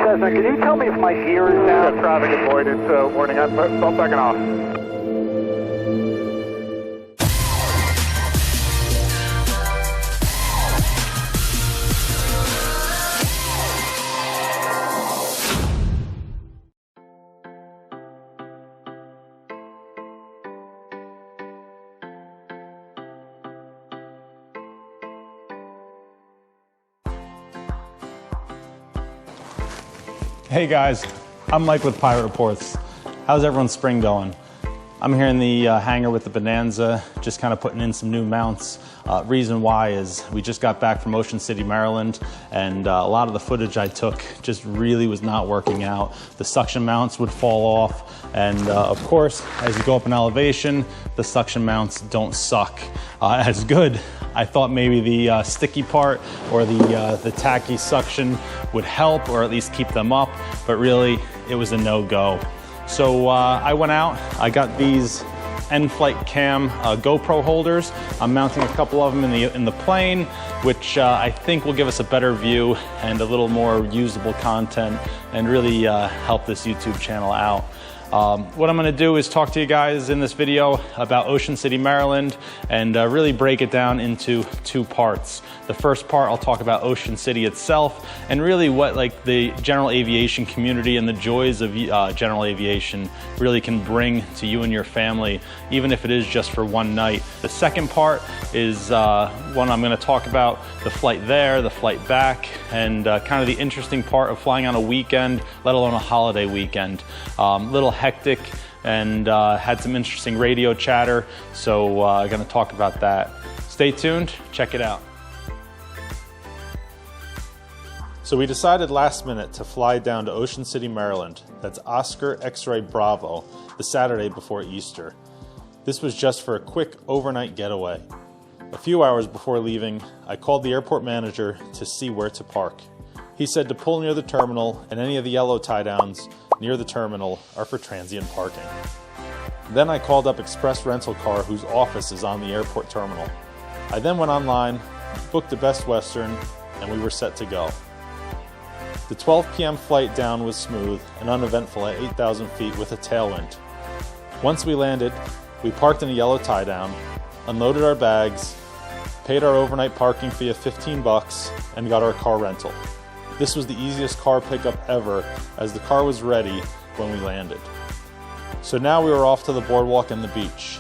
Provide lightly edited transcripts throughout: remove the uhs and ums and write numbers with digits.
Cessna, can you tell me if my gear is down? Yeah, traffic avoided, so warning, I'm backing off. Hey guys, I'm Mike with Pirate Reports. How's everyone's spring going? I'm here in the hangar with the Bonanza, just kind of putting in some new mounts. Reason why is we just got back from Ocean City, Maryland, and a lot of the footage I took just really was not working out. The suction mounts would fall off, and of course, as you go up in elevation, the suction mounts don't suck as good. I thought maybe the sticky part or the tacky suction would help or at least keep them up, but really it was a no-go. So I went out, I got these N-Flight Cam GoPro holders. I'm mounting a couple of them in the plane, which I think will give us a better view and a little more usable content and really help this YouTube channel out. What I'm going to do is talk to you guys in this video about Ocean City, Maryland, and really break it down into two parts. The first part, I'll talk about Ocean City itself and really what like the general aviation community and the joys of general aviation really can bring to you and your family, even if it is just for one night. The second part is one I'm going to talk about the flight there, the flight back, and kind of the interesting part of flying on a weekend, let alone a holiday weekend. Little hectic and had some interesting radio chatter, so I'm going to talk about that. Stay tuned, check it out. So we decided last minute to fly down to Ocean City, Maryland. That's Oscar X-Ray Bravo, the Saturday before Easter. This was just for a quick overnight getaway. A few hours before leaving, I called the airport manager to see where to park. He said to pull near the terminal, and any of the yellow tie-downs near the terminal are for transient parking. Then I called up Express Rental Car, whose office is on the airport terminal. I then went online, booked the Best Western, and we were set to go. The 12 p.m. flight down was smooth and uneventful at 8,000 feet with a tailwind. Once we landed, we parked in a yellow tie-down, unloaded our bags, paid our overnight parking fee of $15, and got our car rental. This was the easiest car pickup ever, as the car was ready when we landed. So now we were off to the boardwalk and the beach.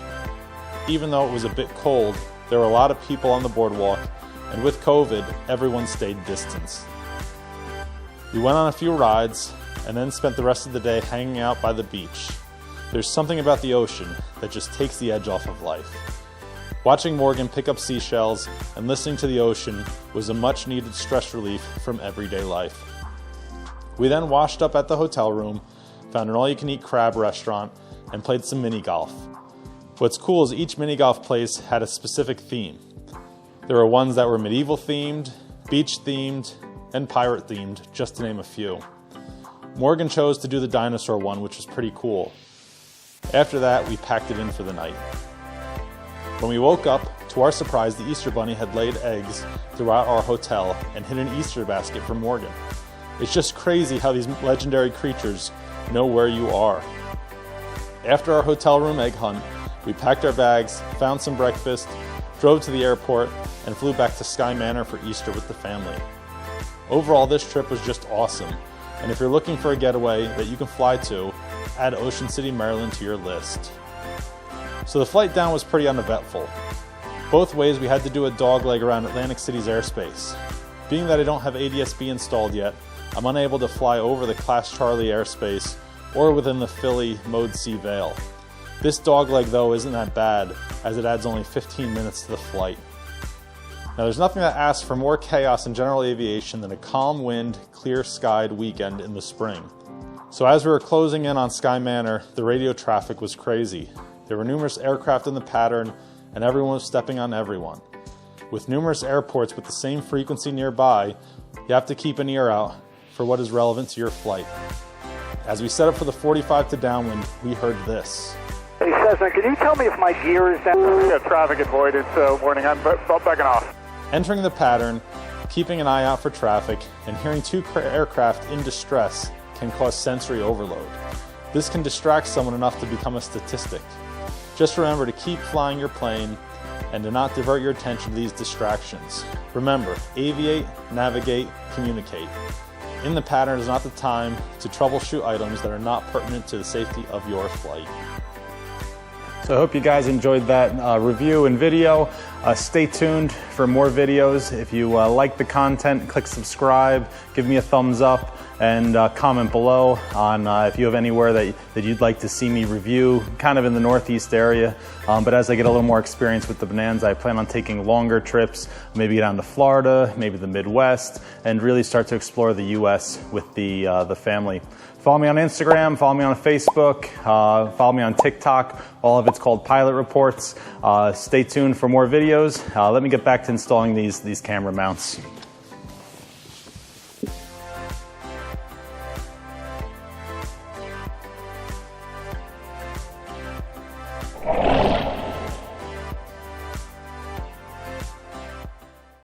Even though it was a bit cold, there were a lot of people on the boardwalk, and with COVID, everyone stayed distance. We went on a few rides, and then spent the rest of the day hanging out by the beach. There's something about the ocean that just takes the edge off of life. Watching Morgan pick up seashells and listening to the ocean was a much needed stress relief from everyday life. We then washed up at the hotel room, found an all-you-can-eat crab restaurant, and played some mini golf. What's cool is each mini golf place had a specific theme. There were ones that were medieval themed, beach themed, and pirate themed, just to name a few. Morgan chose to do the dinosaur one, which was pretty cool. After that, we packed it in for the night. When we woke up, to our surprise, the Easter Bunny had laid eggs throughout our hotel and hid an Easter basket for Morgan. It's just crazy how these legendary creatures know where you are. After our hotel room egg hunt, we packed our bags, found some breakfast, drove to the airport, and flew back to Sky Manor for Easter with the family. Overall, this trip was just awesome, and if you're looking for a getaway that you can fly to, add Ocean City, Maryland to your list. So the flight down was pretty uneventful. Both ways we had to do a dogleg around Atlantic City's airspace. Being that I don't have ADS-B installed yet, I'm unable to fly over the Class Charlie airspace or within the Philly Mode C Vail. This dogleg though isn't that bad, as it adds only 15 minutes to the flight. Now there's nothing that asks for more chaos in general aviation than a calm wind, clear skied weekend in the spring. So as we were closing in on Sky Manor, the radio traffic was crazy. There were numerous aircraft in the pattern, and everyone was stepping on everyone. With numerous airports with the same frequency nearby, you have to keep an ear out for what is relevant to your flight. As we set up for the 45 to downwind, we heard this. Hey Cessna, can you tell me if my gear is down? Yeah, traffic avoided, so warning, I'm backing off. Entering the pattern, Keeping an eye out for traffic and hearing two aircraft in distress can cause sensory overload. This can distract someone enough to become a statistic. Just remember to keep flying your plane and to not divert your attention to these distractions. Remember, aviate, navigate, communicate. In the pattern is not the time to troubleshoot items that are not pertinent to the safety of your flight. So I hope you guys enjoyed that review and video. Stay tuned for more videos. If you like the content, click subscribe, give me a thumbs up, and comment below on if you have anywhere that you'd like to see me review, kind of in the Northeast area. But as I get a little more experience with the Bonanza, I plan on taking longer trips, maybe down to Florida, maybe the Midwest, and really start to explore the US with the family. Follow me on Instagram, follow me on Facebook, follow me on TikTok. All of it's called Pilot Reports. Stay tuned for more videos. Let me get back to installing these camera mounts.